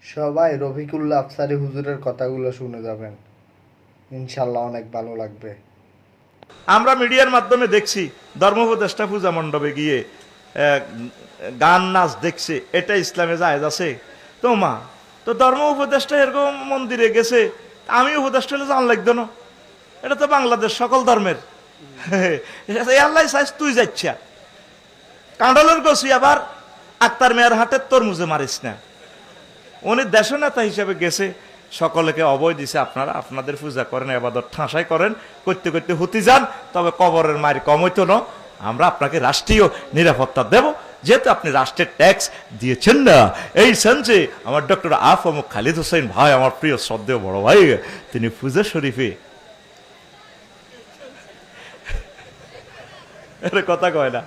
সবাই রফিকুল্লাহ আফসারী হুজুরের কথাগুলো শুনে যাবেন, ইনশাল্লাহ অনেক ভালো লাগবে। আমরা মিডিয়ার মাধ্যমে দেখছি ধর্ম উপদেষ্টা পূজা মণ্ডপে গিয়ে গান নাচ দেখছে, এটা ইসলামে জায়েজ আছে? তো মা, তো ধর্ম উপদেষ্টা এরকম মন্দিরে গেছে, আমি উপদেষ্টা হলে জান লাগতো না? এটা তো বাংলাদেশ সকল ধর্মের। আল্লাহ চাইছ তুই যাচ্ছা কাঁডলের গছি, আবার আক্তার মেয়ের হাটের তরমুজে মারিস না। উনি দেশ নেতা হিসেবে গেছে, সকলকে অবয় দিছে, আপনারা আপনাদের পূজা করেন, এবাদত ঠাঁসাই করেন, করতে করতে হতে যান, তবে কবরের মারি কম হইতো না। আমরা আপনাকে রাষ্ট্রীয় নিরাপত্তা দেব, যেহেতু আপনি রাষ্ট্রের ট্যাক্স দিয়েছেন না। এই সেন্সে আমার ডক্টর আফম খালিদ হোসেন ভাই, আমার প্রিয় শ্রদ্ধেয় বড় ভাই, তিনি পূজা শরীফে কথা কয় না,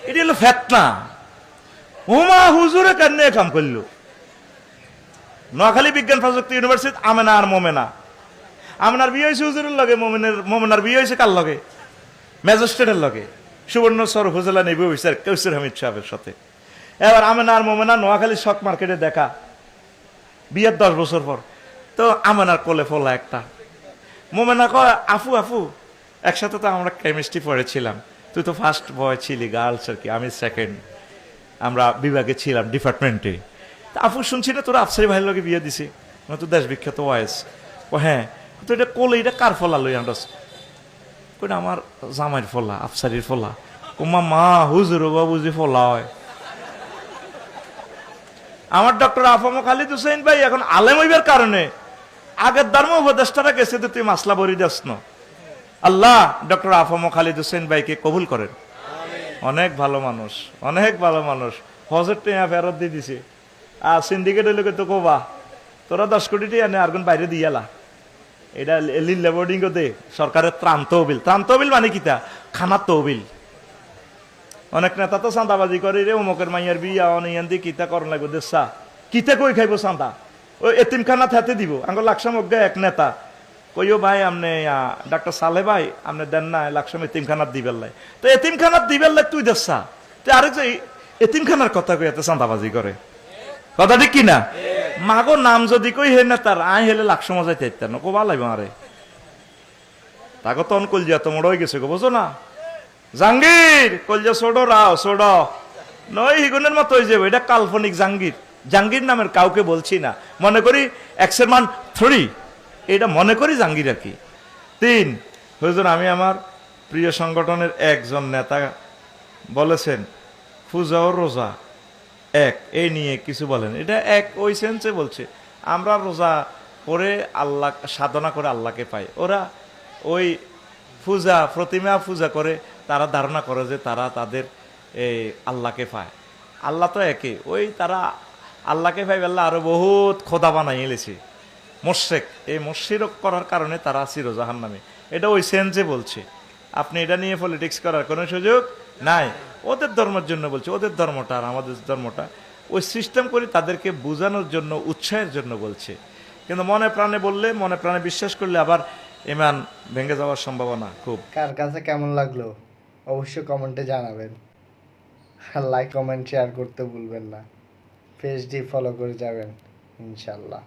এটি হলো ফেতনা। হুমা হুজুরে কেন কাম করলো? নোয়াখালী বিজ্ঞান প্রযুক্তি ইউনিভার্সিটি আমেনা আর মোমেনা, আমেনার বিয়ে হয়েছে হুজুরের লগে, মোমেনার বিয়ে হয়েছে কার লগে? ম্যাজিস্ট্রেটের লগে, সুবর্ণচর উপজেলা নেবি অফিসার কৌসুর হামিদ সাহেবের সাথে। এবার আমেনা আর মোমেনা নোয়াখালী শক মার্কেটে দেখা, বিয়ের 10 বছর পর। তো আমেনার কোলে ফোলা একটা, মোমেনা কয় আফু আফু, একসাথে তো আমরা কেমিস্ট্রি পড়েছিলাম, তুই তো ফার্স্ট বয় ছিলি গার্লস আর কি, আমি সেকেন্ড, আমরা বিভাগে ছিলাম ডিপার্টমেন্টে। আফু শুনছি না তোরা আফসারি ভাইয়ের লগে বিয়ে দিছে, তো দেশ বিখ্যাত ওয়াইস। ও হ্যাঁ, তো এটা কোলে, এটা কার ফলা লই আমরা? কই আমার জামাইয়ের ফলা, আফসারির ফলা। ওমা মা হুজুর বাবুজি ফলা হয়। আমার ডক্টর আফম খালিদ হুসেন ভাই এখন আলেম হইবার কারণে আগের ধর্ম উপদেষ্টারা গেছে, তো তুই মাসলা বরি দাস না। আল্লাহ ডক্টর আফম খালিদ হুসেন ভাইকে কবুল করেন। অনেক ভালো মানুষ, অনেক ভালো মানুষ। হজের টেয়া ফেরত দিয়ে দিছে। আর সিন্ডিকেট হইলে তো কবা তোরা 10 কোটি টিয়া নে আর বাইরে দিয়ালা, এটা লিল্লা বোর্ডিং দে সরকারের ত্রাণ তহবিল। ত্রাণ তহবিল মানে কিতা? খানার তহবিল। অনেক নেতা তো চাঁদাবাজি করে রে, অমুকের মাইয়ার বিয়া অনিয়ান দিয়ে কিতা করন লাগবে দেশা, কিতা কই খাইব চাঁদা? ওই এতিমখানা থাতে দিব। আঙ্গ লাকসাম অজ্ঞা এক নেতা কইও ভাই আপনি ডাক্তার সালে ভাই আপনি দেন না লাকসাম এতিমখানার দিবেল লাই, তো এতিমখানার দিবেল লাই তুই দেশা, তো আরেক যে এতিমখানার কথা কই এত চাঁদাবাজি করে, কথা ঠিক কিনা? মাগো নাম যদি কই হে নেতার আই হেলে লাকসাম যাইতে ইত্যান্ন কোবা লাগবে আরে, তাকে তন কলজিয়া তো মোড় হয়ে গেছে গো, বুঝো না? জাহাঙ্গীর কলজা ছোড়ো রাও ছোড়ো নয়, হিগুনের মতো হয়ে যাবে। এটা কাল্পনিক জাহাঙ্গীর, জাহাঙ্গীর নামের কাউকে বলছি না, মনে করি এক্সের মান 3, এটা মনে করি জাহাঙ্গীর আর কি। 3, হুজুর আমি আমার প্রিয় সংগঠনের একজন নেতা বলেছেন পূজা ও রোজা এক, এই নিয়ে কিছু বলেন। এটা এক ওই সেন্সে বলছে, আমরা রোজা করে আল্লাহ সাধনা করে আল্লাহকে পাই, ওরা ওই পূজা প্রতিমা পূজা করে তারা ধারণা করে যে তারা তাদের এই আল্লাহকে পায়। আল্লাহ তো একে, ওই তারা আল্লাহকে পাই আল্লাহ আরো বহুত খোদা বানাই এলেছে মোশেক, এই মোশিরক করার কারণে তারা চিরজাহান নামে। এটা ওই সেন্সে বলছে, আপনি এটা নিয়ে পলিটিক্স করার কোনো সুযোগ নাই। ওদের ধর্মের জন্য বলছে, ওদের ধর্মটা আর আমাদের ধর্মটা ওই সিস্টেম করে তাদেরকে বোঝানোর জন্য, উৎসাহের জন্য বলছে। কিন্তু মনে প্রাণে বললে, মনে প্রাণে বিশ্বাস করলে আবার ইমান ভেঙে যাওয়ার সম্ভাবনা খুব। কার কাছে কেমন লাগলো অবশ্যই কমেন্টে জানাবেন। আর লাইক কমেন্ট শেয়ার করতে ভুলবেন না। পেজটি ফলো করে যাবেন ইনশাল্লাহ।